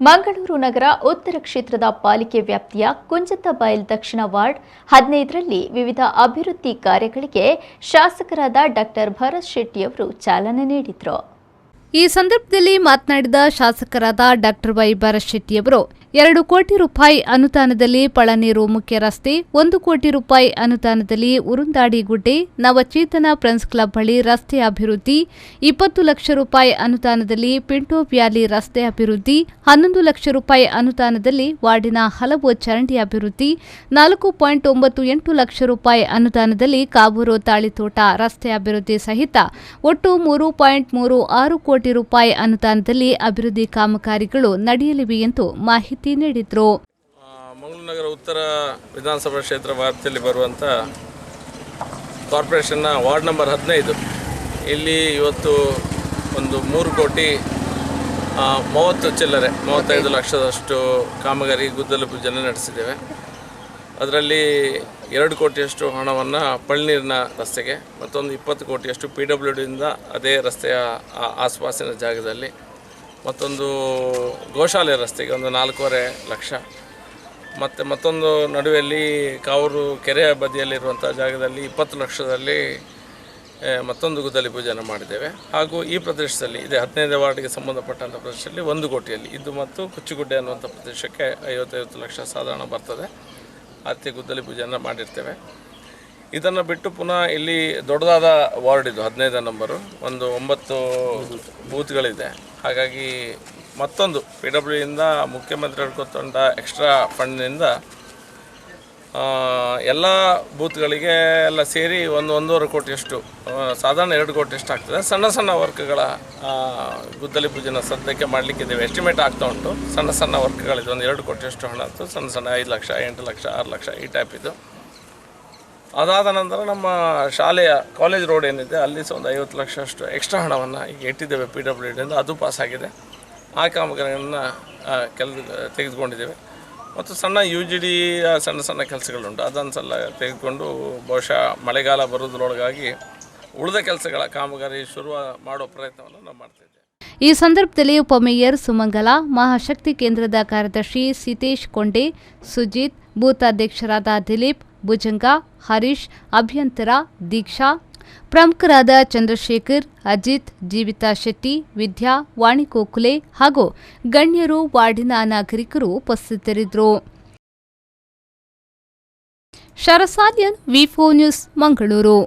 ಮಂಗಳೂರು ನಗರ ಉತ್ತರ ಕ್ಷೇತ್ರದ ಪಾಲಿಕೆ ವ್ಯಾಪ್ತಿಯ ಕುಂಜತ್ತಬೈಲ್ ದಕ್ಷಿಣ ವಾರ್ಡ್ 15ರಲ್ಲಿ ವಿವಿಧ ಅಭಿವೃದ್ಧಿ ಕಾರ್ಯಗಳಿಗೆ ಶಾಸಕರಾದ ಡಾಕ್ಟರ್ ಭರತ್ ಶೆಟ್ಟಿಯವರು ಚಾಲನೆ ನೀಡಿದರು. ಈ ಸಂದರ್ಭದಲ್ಲಿ ಮಾತನಾಡಿದ ಶಾಸಕರಾದ ಡಾಕ್ಟರ್ ಭರತ್ ಶೆಟ್ಟಿಯವರು 2 ಕೋಟಿ ರೂಪಾಯಿ ಅನುದಾನದಲ್ಲಿ ಪಳನೀರು ಮುಖ್ಯ ರಸ್ತೆ, 1 ಕೋಟಿ ರೂಪಾಯಿ ಅನುದಾನದಲ್ಲಿ ಉರುಂದಾಡಿ ಗುಡ್ಡೆ, ನವಚೇತನ ಫ್ರೆಂಡ್ಸ್ ಕ್ಲಬ್ ಬಳಿ ರಸ್ತೆ ಅಭಿವೃದ್ಧಿ, 20 ಲಕ್ಷ ರೂಪಾಯಿ ಅನುದಾನದಲ್ಲಿ ಪಿಂಟೋ ವ್ಯಾಲಿ ರಸ್ತೆ ಅಭಿವೃದ್ಧಿ, 11 ಲಕ್ಷ ರೂಪಾಯಿ ಅನುದಾನದಲ್ಲಿ ವಾರ್ಡಿನ ಹಲವು ಚರಂಡಿ ಅಭಿವೃದ್ಧಿ, 4.98 ಲಕ್ಷ ರೂಪಾಯಿ ಅನುದಾನದಲ್ಲಿ ಕಾಬೂರು ತಾಳಿತೋಟ ರಸ್ತೆ ಅಭಿವೃದ್ಧಿ ಸಹಿತ ಒಟ್ಟು 3.36 ಕೋಟಿ ರೂಪಾಯಿ ಅನುದಾನದಲ್ಲಿ ಅಭಿವೃದ್ಧಿ ಕಾಮಗಾರಿಗಳು ನಡೆಯಲಿವೆ ಎಂದು ಮಾಹಿತಿ ನೀಡಿದರು. ಮಂಗಳೂರು ನಗರ ಉತ್ತರ ವಿಧಾನಸಭಾ ಕ್ಷೇತ್ರ ವ್ಯಾಪ್ತಿಯಲ್ಲಿ ಬರುವಂಥ ಕಾರ್ಪೊರೇಷನ್ನ ವಾರ್ಡ್ ನಂಬರ್ 15 ಇಲ್ಲಿ ಇವತ್ತು ಒಂದು 3 ಕೋಟಿ 35 ಲಕ್ಷದಷ್ಟು ಕಾಮಗಾರಿ ಗುದ್ದಲಿ ಪೂಜೆಯನ್ನು ನಡೆಸಿದ್ದೇವೆ. ಅದರಲ್ಲಿ 2 ಕೋಟಿಯಷ್ಟು ಹಣವನ್ನು ಪಳನೀರಿನ ರಸ್ತೆಗೆ, ಮತ್ತೊಂದು 20 ಕೋಟಿಯಷ್ಟು PWDಯಿಂದ ಅದೇ ರಸ್ತೆಯ ಆಸುಪಾಸಿನ ಜಾಗದಲ್ಲಿ, ಮತ್ತೊಂದು ಗೋಶಾಲೆ ರಸ್ತೆಗೆ ಒಂದು 4.5 ಲಕ್ಷ, ಮತ್ತು ಮತ್ತೊಂದು ನಡುವೆಯಲ್ಲಿ ಕಾವೂರು ಕೆರೆಯ ಬದಿಯಲ್ಲಿರುವಂಥ ಜಾಗದಲ್ಲಿ 20 ಲಕ್ಷದಲ್ಲಿ ಮತ್ತೊಂದು ಗುದ್ದಲಿ ಪೂಜೆಯನ್ನು ಮಾಡಿದ್ದೇವೆ. ಹಾಗೂ ಈ ಪ್ರದೇಶದಲ್ಲಿ ಇದೆ 15ನೇ ವಾರ್ಡ್ಗೆ ಸಂಬಂಧಪಟ್ಟಂಥ ಪ್ರದೇಶದಲ್ಲಿ 1 ಕೋಟಿಯಲ್ಲಿ ಇದು ಮತ್ತು ಕುಚ್ಚುಗುಡ್ಡೆ ಅನ್ನುವಂಥ ಪ್ರದೇಶಕ್ಕೆ 50 ಲಕ್ಷ ಸಾಧಾರಣ ಬರ್ತದೆ. ಅತಿ ಗುದ್ದಲಿ ಪೂಜೆಯನ್ನು ಮಾಡಿರ್ತೇವೆ. ಇದನ್ನು ಬಿಟ್ಟು ಪುನಃ ಇಲ್ಲಿ ದೊಡ್ಡದಾದ ವಾರ್ಡ್ ಇದು 15ನೇ ನಂಬರು, ಒಂದು 9 ಬೂತ್ಗಳಿದೆ. ಹಾಗಾಗಿ ಮತ್ತೊಂದು PWDಯಿಂದ ಮುಖ್ಯಮಂತ್ರಿಗಳು ಕೊಟ್ಟಂಥ ಎಕ್ಸ್ಟ್ರಾ ಫಂಡ್ನಿಂದ ಎಲ್ಲ ಬೂತ್ಗಳಿಗೆ ಎಲ್ಲ ಸೇರಿ 1.5 ಕೋಟಿಯಷ್ಟು, ಸಾಧಾರಣ 2 ಕೋಟಿಯಷ್ಟು ಆಗ್ತದೆ. ಸಣ್ಣ ಸಣ್ಣ ವರ್ಕ್ಗಳ ಗುದ್ದಲಿ ಪೂಜೆನ ಸದ್ಯಕ್ಕೆ ಮಾಡಲಿಕ್ಕಿದ್ದೇವೆ. ಎಸ್ಟಿಮೇಟ್ ಆಗ್ತಾ ಉಂಟು. ಸಣ್ಣ ಸಣ್ಣ ವರ್ಕ್ಗಳಿದೆ, ಒಂದು 2 ಕೋಟಿಯಷ್ಟು ಹಣ ಇತ್ತು. ಸಣ್ಣ ಸಣ್ಣ 5 ಲಕ್ಷ, 8 ಲಕ್ಷ, 6 ಲಕ್ಷ ಈ ಟೈಪ್ ಇದು. ಅದಾದ ನಂತರ ನಮ್ಮ ಶಾಲೆಯ ಕಾಲೇಜ್ ರೋಡ್ ಏನಿದೆ ಅಲ್ಲಿ ಸಹ ಒಂದು 50 ಲಕ್ಷ ಅಷ್ಟು ಎಕ್ಸ್ಟ್ರಾ ಹಣವನ್ನು ಈಗ ಇಟ್ಟಿದ್ದೇವೆ PWDಯಿಂದ. ಅದು ಪಾಸಾಗಿದೆ. ಆ ಕಾಮಗಾರಿಗಳನ್ನು ತೆಗೆದುಕೊಂಡಿದ್ದೇವೆ. ಮತ್ತು ಸಣ್ಣ UGD ಸಣ್ಣ ಸಣ್ಣ ಕೆಲಸಗಳುಂಟು, ಅದನ್ನು ಸಲ ತೆಗೆದುಕೊಂಡು ಬಹುಶಃ ಮಳೆಗಾಲ ಬರೋದ್ರೊಳಗಾಗಿ ಉಳಿದ ಕೆಲಸಗಳ ಕಾಮಗಾರಿ ಶುರು ಮಾಡೋ ಪ್ರಯತ್ನವನ್ನು ನಾವು ಮಾಡ್ತಿದ್ದೇವೆ. ಈ ಸಂದರ್ಭದಲ್ಲಿ ಉಪಮೇಯರ್ ಸುಮಂಗಲ, ಮಹಾಶಕ್ತಿ ಕೇಂದ್ರದ ಕಾರ್ಯದರ್ಶಿ ಸಿತೇಶ್ ಕೊಂಡೆ, ಸುಜಿತ್, ಬೂತ್ ಅಧ್ಯಕ್ಷರಾದ ದಿಲೀಪ್, ಭುಜಂಗ, ಹರೀಶ್, ಅಭ್ಯಂತರ, ದೀಕ್ಷಾ, ಪ್ರಮುಖರಾದ ಚಂದ್ರಶೇಖರ್, ಅಜಿತ್, ಜೀವಿತಾ ಶೆಟ್ಟಿ, ವಿದ್ಯಾ, ವಾಣಿ ಗೋಖಲೆ ಹಾಗೂ ಗಣ್ಯರು, ವಾರ್ಡಿನ ನಾಗರಿಕರು ಉಪಸ್ಥಿತರಿದ್ದರು. ಶರಸಾಲಿಯನ್, ವಿ4 ನ್ಯೂಸ್, ಮಂಗಳೂರು.